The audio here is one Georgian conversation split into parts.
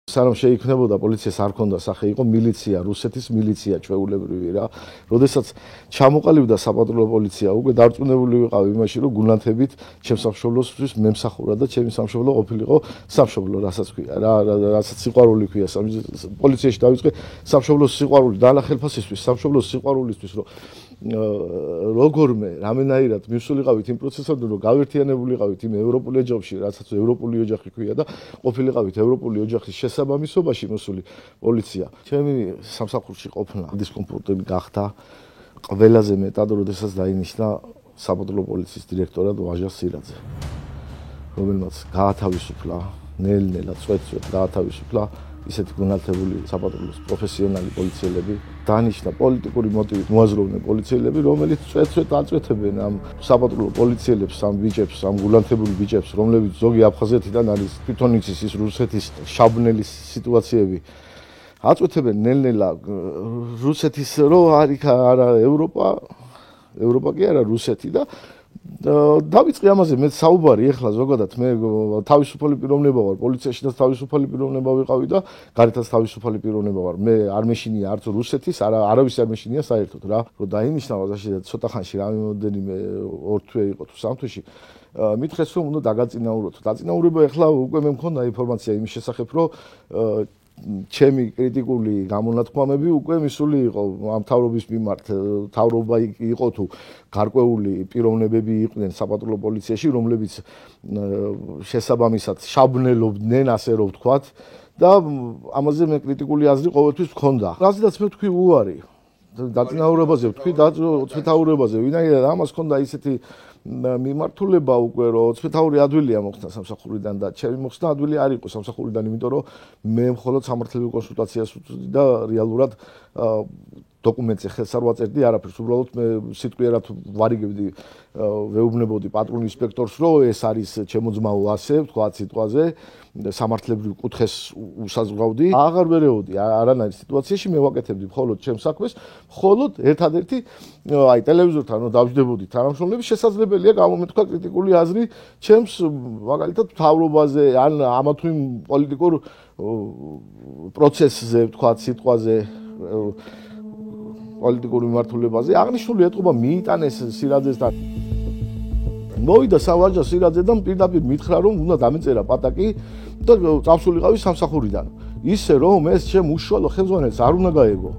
სანამ შეიქმნებოდა პოლიციას არ ქონდა სახე, იყო მილიცია, რუსეთის მილიცია ჩვეულებრივი რა. როდესაც ჩამოყალიბდა sapatrulo პოლიცია, უკვე დარწმუნებული ვიყავი იმაში, რომ გულანთებით ჩემს სამშობლოსთვის მემსახურა და ჩემი სამშობლო ყოფილიყო სამშობლო, რასაც ქვია, რასაც სიყვარული ქვია. პოლიციაში დავიწყე სამშობლოს სიყვარული, დაალახელფასისთვის, სამშობლოს სიყვარულისთვის, რომ როგორმე რამენაირად მივსულიყავით იმ პროცესამდე, რომ გავერთიანებულიყავით იმ ევროპულ ოჯახში, რასაც ევროპული ოჯახი ქვია და ყოფილიყავით ევროპული ოჯახის შესაბამისობაში მოსული პოლიცია. ჩემი სამსახურში ყოფნა დისკომფორტები გახდა ყველაზე მეტად, როდესაც დაინიშნა sapatrulo პოლიციის დირექტორად ვაჟა სირაძე, რომელმაც გაათავისუფლა ნელ-ნელა წვეთ-წვეთ გაათავისუფლა ისეთი გუნალთებული sapatrulos პროფესიონალი პოლიციელები, დანიშნა პოლიტიკური მოტივით მოაზროვნე პოლიციელები, რომელიც წვეთ-წვეთ აწვეთებენ ამ sapatrulo პოლიციელებს, ამ ბიჭებს, ამ გულანთებული ბიჭებს, რომლებიც ზოგი აფხაზეთიდან არის, თვითონ იცის ის რუსეთის შაბნელის სიტუაციები. აწვეთებენ ნელ-ნელა რუსეთის რო არა ევროპა კი არა რუსეთი და დავიწყე ამაზე მე საუბარი ეხლა ზოგადად მე თავისუფალი პიროვნება ვარ პოლიციაშიც თავისუფალი პიროვნება ვიყავი და გარეთაც თავისუფალი პიროვნება ვარ მე არ მეშინია არც რუსეთის არავის არ მეშინია საერთოდ რა რომ დაინიშნა ვაზაში და ცოტა ხანში რამოდენიმე ორ თვე იყო თუ სამ თვეში მითხრეს რომ უნდა დაგაწინაუროთ დაწინაურება ეხლა უკვე მე მქონდა ინფორმაცია იმის შესახებ რომ ჩემი კრიტიკული გამონათქვამები უკვე მისული იყო ამ თავრობის მიმართ თავრობა იყო თუ გარკვეული პიროვნებები იყვნენ sapatrulo პოლიციაში რომლებიც შესაბამისად შაბნელობდნენ ასე რომ ვთქვათ და ამაზე მე კრიტიკული აზრი ყოველთვის მქონდა რაზედაც მე ვთქვი უარი დაწინაურებაზე ვთქვი წვეთაურებაზე ვინაიდან ამას მქონდა ისეთი მიმართულება უკვე რომ წვეთაური ადვილია მოხდა სამსახურიდან და ჩემი მოხდა ადვილი არ იყო სამსახურიდან იმიტომ რომ მე მხოლოდ სამართლებრივ კონსულტაციას ვწვდი და რეალურად დოკუმენტზე ხელს არ ვაწერდი არაფერს უბრალოდ მე სიტყვიერად ვარიგებდი ვეუბნებოდი პატრულ ინსპექტორს რომ ეს არის ჩემო ძმაო ასე ვთქვათ სიტყვაზე სამართლებრივ კუთხეს უსაზღვრავდი აღარ ვერეოდი არანაირ სიტუაციაში მე ვაკეთებდი მხოლოდ ჩემს საქმეს მხოლოდ ერთადერთი აი ტელევიზორთან რომ დავждებოდი თანამშრომლები შესაძლებელია გამომეთქვა კრიტიკული აზრი ჩემს მაგალითად თავრობაზე ან ამა თუ იმ პოლიტიკურ პროცესზე ვთქვათ სიტყვაზე პოლიტიკური მიმართულებაზე აღნიშნული ეტყობა მიიტანეს სირაძესთან მოვიდა სავაჟა სირაძედან პირდაპირ მითხრა რომ უნდა დამეწერა პატაკი და წავსულიყავი სამსახურიდან ისე რომ ეს ჩემ უშუალო ხელმძღვანელს არ უნდა გაეგო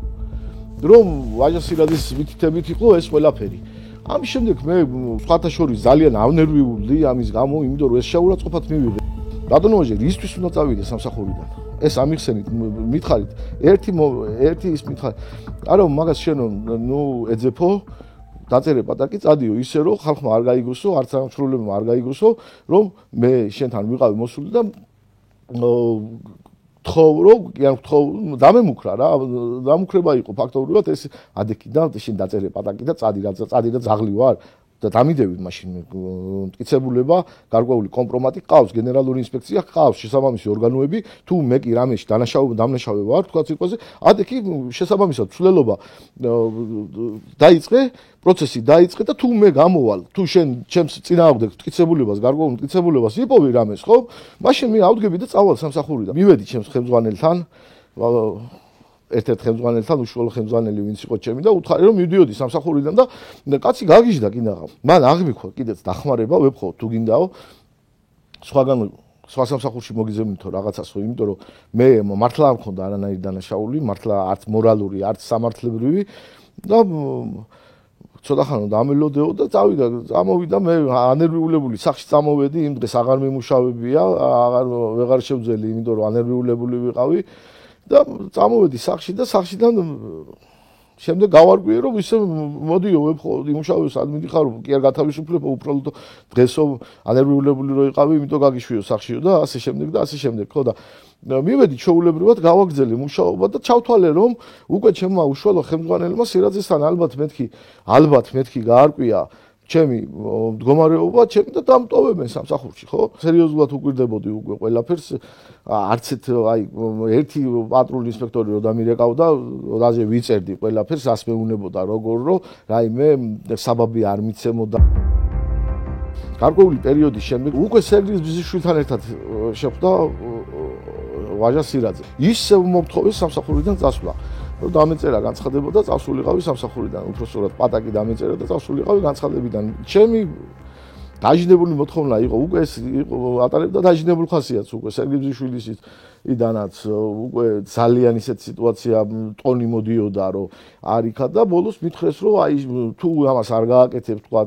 რომ ვაჟა სირაძის მითითებით იყო ეს ყველაფერი ამის შემდეგ მე სხვათა შორის ძალიან ავნერვიულდი ამის გამო იმიტომ რომ ეს შეურაცხყოფად მივიღე ბატონო ვაჟი ისთვის უნდა წავიდე სამსახურიდან ეს ამიხსენით მითხარით ერთი ის მითხარით არა მაგას შენ ნუ ეძებო დაწერე პატაკი წადიო ისე რომ ხალხმა არ გაიგოსო არც სამშობლოებმა არ გაიგოსო რომ მე შენთან ვიყავი მოსული და თხოვრო დამემუქრა რა დამუქრება იყო ფაქტობრივად ეს ადექიდან შენ დაწერე პატაკი და წადი და ძაღლი ვარ და დამიდევით მაშინ მტკიცებულება გარკვეული კომპრომატი ყავს გენერალური ინსპექცია ყავს შესაბამისი ორგანოები თუ მე კი რამეში დამნაშავე ვარ თქვა სიტყვაზე ადექი შესაბამისად ცვლილობა დაიწყე პროცესი დაიწყე და თუ მე გამოვალ თუ შენ ჩემს წინააღმდეგ მტკიცებულებას გარკვეულ მტკიცებულებას იპოვი რამეს ხო მაშინ მე ავდგები და წავალ სამსახურიდან მივედი ჩემს ხელმძღვანელთან ერთ-ერთ ხელმძღვანელთან უშუალო ხელმძღვანელი ვინც იყო ჩემი და უთხარი რომ მივდიოდი სამსახურიდან და კაცი გაგიჟდა კიდაღა მან აღმიქვა კიდეც დახმარება ვეფხოვ თუ გინდაო სხვა სამსახურში მოგიზევნითო რაღაცასო იმიტომ რომ მე მართლა არ მქონდა არანაირი დანაშაული მართლა არც მორალური არც სამართლებრივი და ცოტა ხანო დამელოდეო და წამოვიდა მე ანერვიულებული სახში წამოვედი იმ დღეს აღარ მიმუშავებია აღარ შევძელი იმიტომ რომ ანერვიულებული ვიყავი და წამოვედი სახში და სახშიდან შემდეგ გავარკვიე რომ ისე მოდიო ვეფხოვ იმუშავებს ადმინი ხარ კი არ გათავისუფლებო უბრალოდ დღესო ანერვიულებული რო იყავი იმიტომ გაგიშვიო სახშიო და ასე შემდეგ ხო და მივედი ჩაულებრივად გავაგზელე მუშაობა და ჩავთვალე რომ უკვე ჩემმა უშუალო ხელმძღვანელმა სირაძესთან ალბათ მეთქი გაარკვია ჩემი მდგომარეობა ჩემი და დამტოვებენ სამსახურში ხო სერიოზულად უკვირდებოდი უკვე ყველაფერს არცეთ აი ერთი პატრული ინსპექტორი რო დამირეკავდა რაზე ვიწერდი ყველაფერს ას მეუნებოდა როგორ რომ რაიმე საბაბი არ მიცემოდა გარკვეული პერიოდის შემდეგ უკვე სერგის ბიზიშვილთან ერთად შეხვდა ვაჟა სირაძე. ისევ მომთხოვეს სამსახურიდან წასვლა. რომ დამეწერა განცხადებოდა წასულიყავი სამსახურიდან, უпроსტად პატაკი დამეწერა და წასულიყავი განცხადებიდან. ჩემი დაჟინებული მოთხოვნა იყო, უკვე ეს იყო ატარებდა დაჟინებულ ხასიათს უკვე სერგი ბზიშვილის იდანაც უკვე ძალიან ისეთ სიტუაცია ტონი მოდიოდა რომ არიქა და ბოლოს მითხრეს რომ აი თუ ამას არ გააკეთებ თქვა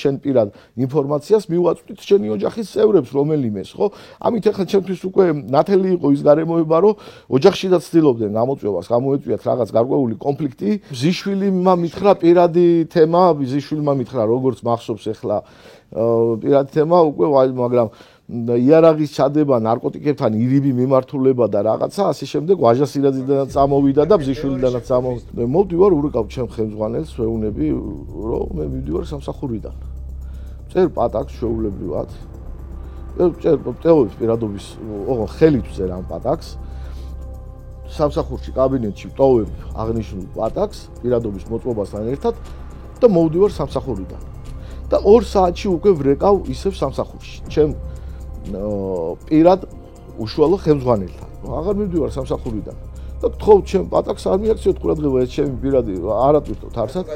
შენ პირად ინფორმაციას მივაწვდით შენი ოჯახის წევრებს რომელიმეს ხო ამით ახლა ჩემთვის უკვე ნათელი იყო ის გარემოება რომ ოჯახშიდაც ცდილობდნენ გამოწვევას გამოეწვიათ რაღაც გარკვეული კონფლიქტი ბზიშვილმა მითხრა პირადი თემა ბზიშვილმა მითხრა როგორც მახსოვს ახლა პირადი თემა უკვე მაგრამ იარაღის ჩადება ნარკოტიკებთან ირიბი მიმართულება და რაღაცა ასე შემდეგ ვაჟა სირაძიდანაც წამოვიდა და ბზიშვილიდანაც წამოვიდა მოვდივარ ურეკავ ჩემ ხელმძღვანელს ვეუნები რომ მე მივდივარ სამსახურიდან წერ პატაკს შეულებრივად წერ ტეოვის პირადობის ოღონ ხელით ვწერ ამ პატაკს სამსახურში კაბინეტში ტოვებ აღნიშნულ პატაკს პირადობის მოწყობასთან ერთად და მოვდივარ სამსახურიდან და 2 საათში უკვე ვრეკავ ისევ სამსახურში ჩემ პირად უშუალო ხელმძღვანელთან. აღარ მივდივარ სამსახურიდან. და გთხოვ ჩემ პატაკს არ მიაქციოთ ყურადღება ეს ჩემი პირადი არატვირთოთ არსად.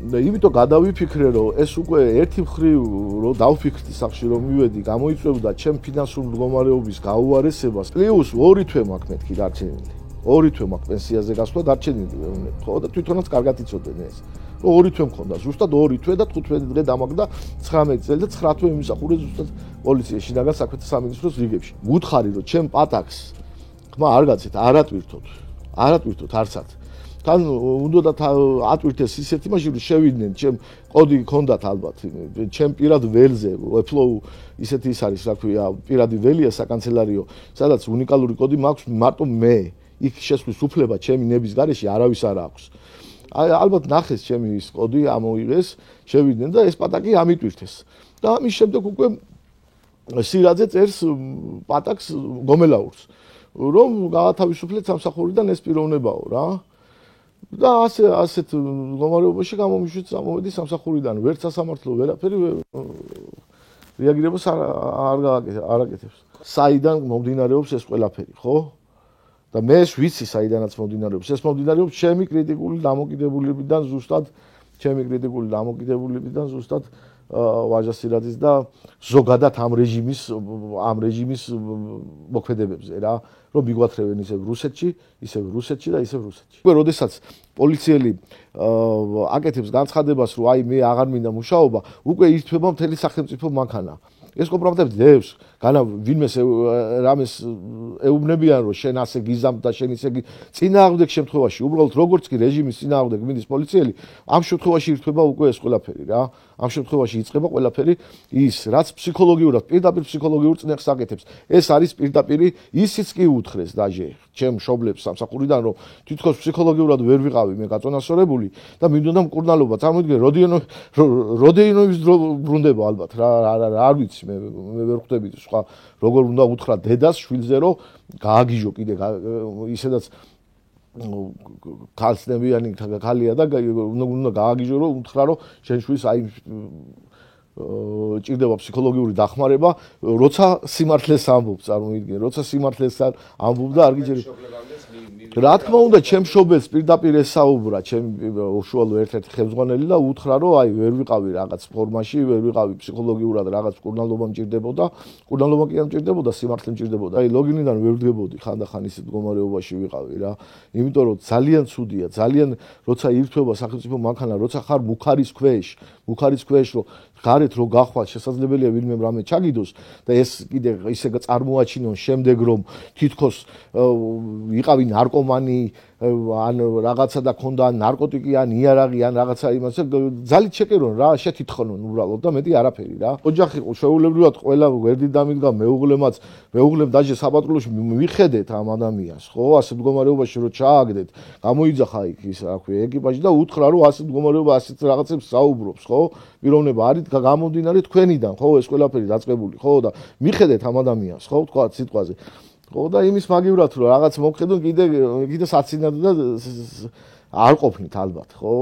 და იმიტომ გადავიფიქრე რომ ეს უკვე ერთი მხრივ რომ დავფიქრდი სახში რომ მივედი გამოიწვევდა ჩემ ფინანსურ მდგომარეობის გაუარესებას. პლუს 2 თვე მაქვს მეთქი დარჩენილი. 2 თვე მაქვს პენსიაზე გასვლა დარჩენილი ხო და თვითონაც კარგად იცოდნენ ეს. 2 თვე მქონდა, ზუსტად 2 თვე და 15 დღე დამაგდა 19 წელი და 9 თვე იმისახურე ზუსტად პოლიციაში და საქმეთა სამინისტროს რიგებში. გუთხარი რომ ჩემ პატაკს ხმა არ გაცეთ, არატვირთოთ არსად. თან უნდა ატვირთეს ისეთი მაშინ რომ შევიდნენ ჩემ კოდი ჰქონდათ ალბათ ჩემ პირად ველზე flow ისეთი ის არის რა ქვია პირადი ველია საკანცელარიო სადაც უნიკალური კოდი მაქვს მარტო მე იქ შესვლის უფლება ჩემი ნების გარეშე არავის არ აქვს ალბათ ნახეს ჩემი ის კოდი ამოიღეს შევიდნენ და ეს პატაკი ამიტვირთეს და ამის შემდეგ უკვე სირაძე წერს პატაკს გომელაურს რომ გავათავისუფლეთ სამსახურიდან ეს პიროვნებაო რა და ასეთ მდგომარეობაში გამომიშვით სამოვედი სამსახურიდან ვერც სასამართლო ვერაფერი რეაგირებას არ აკეთებს საიდან მომდინარეობს ეს ყველაფერი ხო და მე ვიცი საიდანაც მომდინარეობს ეს მომდინარეობს ჩემი კრიტიკული დამოკიდებულებიდან ზუსტად ვაჟა სირაძის და ზოგადად ამ რეჟიმის მოქმედებებზე რა რომ მიგვათრევენ ისევ რუსეთში და ისევ რუსეთში. უკვე როდესაც პოლიციელი აკეთებს განცხადებას რომ აი მე აღარ მინდა მუშაობა, უკვე ირთვება მთელი სახელმწიფო მანქანა. ეს კომპრომიტებს დევს, განა ვინმეს რამეს ეუბნებიან რომ შენ ასე გიზამ და შენ ისე წინააღმდეგ შემთხვევაში, უბრალოდ როგორც კი რეჟიმის წინააღმდეგ მიდის პოლიციელი, ამ შემთხვევაში ირთვება უკვე ეს ყველაფერი რა. ამ შემთხვევაში იწყება ყველაფერი ის, რაც ფსიქოლოგიურად, პირდაპირ ფსიქოლოგიურ წნეხს აკეთებს. ეს არის პირდაპირ ისიც კი უთხრეს დაჟე ჩემ მშობლებს სამსახურიდან რომ თითქოს ფსიქოლოგიურად ვერ ვიყავი მე გაწონასწორებული და მინდოდა მკურნალობა. წარმოიდგინე როდეინოვის დრო ბრუნდება ალბათ რა არ ვიცი მე ვერ ხვდები სხვა როგორ უნდა უთხრა დედას შვილზე რომ გააგიჟო კიდე ისედაც ქალწნებიანი ქალია და უნდა გააგიჟო რომ უთხრა რომ შენ შვილს აი ჭირდება ფსიქოლოგიური დახმარება როცა სიმართლეს ამბობ წარმოიდგინე როცა სიმართლეს ამბობ და არ გიჯერე რა თქმა უნდა ჩემ მშობელს პირდაპირ ესაუბრა ჩემ უშუალო ერთ-ერთი ხელმძღვანელი და უთხრა რომ აი ვერ ვიყავი რაღაც ფორმაში ვერ ვიყავი ფსიქოლოგიურად რაღაც კურნალობა მჭირდებოდა კურნალობა კი არ მჭირდებოდა სიმართლე მჭირდებოდა აი ლოგინიდან ვერ ვდგებოდი ხანდახან ისეთ მდგომარეობაში ვიყავი რა იმიტომ რომ ძალიან ცუდია ძალიან როცა ირთვება სახელმწიფო მანქანა როცა ხარ მუხარის ქვეშ რომ გარეთ რო გახვალ შესაძლებელია ვინმე რამე ჩაგიდოს და ეს კიდე ისე წარმოაჩინონ შემდეგ რომ თითქოს იყავი ნარკომანი ან რაღაცა და ქონდა ნარკოტიკი ან იარაღი ან რაღაცა იმას ძალით შეკერონ რა შეთითხონონ უბრალოდ და მეტი არაფერი რა ოჯახი შეუულებრივად ყველა ვერდი დამიდგა მეუღლემ დაჟე საპატრულოში მიხედეთ ამ ადამიანს ხო ასე მდგომარეობაში რო ჩააგდეთ გამოიძახა იქ ის რა ქვია ეკიპაჟი და უთხრა რომ ასე მდგომარეობა ასეთ რაღაცებს საუბრობს ხო პიროვნება არის გამომდინარე თქვენიდან ხო ეს ყველაფერი დაწყებული ხო და მიხედეთ ამ ადამიანს ხო თქვა სიტყვაზე ხო და იმის მაგივრად რომ რაღაც მოგხედონ კიდე საცინად და არ ყოფნით ალბათ ხო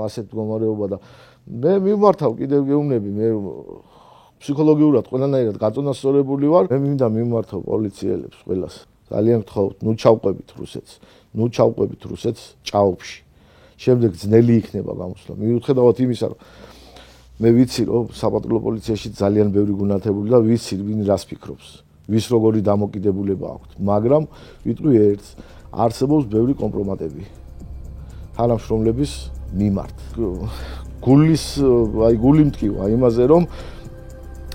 ასეთ მდგომარეობა და მე მიმართავ კიდევ გეუბნები მე ფსიქოლოგიურად ყველანაირად გაწონასწორებული ვარ. მე მინდა მიმართო პოლიციელებს ყველას. ძალიან გთხოვთ, ნუ ჩავყვებით რუსეთს. ნუ ჩავყვებით რუსეთს ჭაობში. შემდეგ ძნელი იქნება გამოსვლა. მიუხედავად იმისა, რომ მე ვიცი, რომ საპატრულო პოლიციაში ძალიან ბევრი გუნათებული და ვიცი, ვინ რას ფიქრობს. ვის როგორი დამოკიდებულება აქვს, მაგრამ ვიტყვი ერთს, არსებობს ბევრი კომპრომატები თანამშრომლების მიმართ. გული მტკივა იმაზე, რომ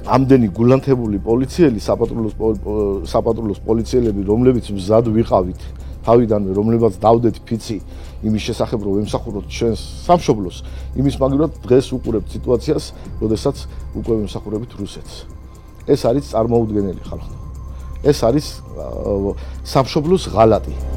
ამდენი გულანთებული პოლიციელი, საპატრულოს პოლიციელები, რომლებიც მზად ვიყავით თავიდანვე, რომლებაც დავდეთ ფიცი იმის შესახებ, რომ ემსახუროთ ჩვენს სამშობლოს, იმის მაგივრად დღეს უყურებთ სიტუაციას, როდესაც უკვე ემსახურებით რუსეთს. ეს არის წარმოუდგენელი ხალხო. ეს არის სამშობლოს ღალატი.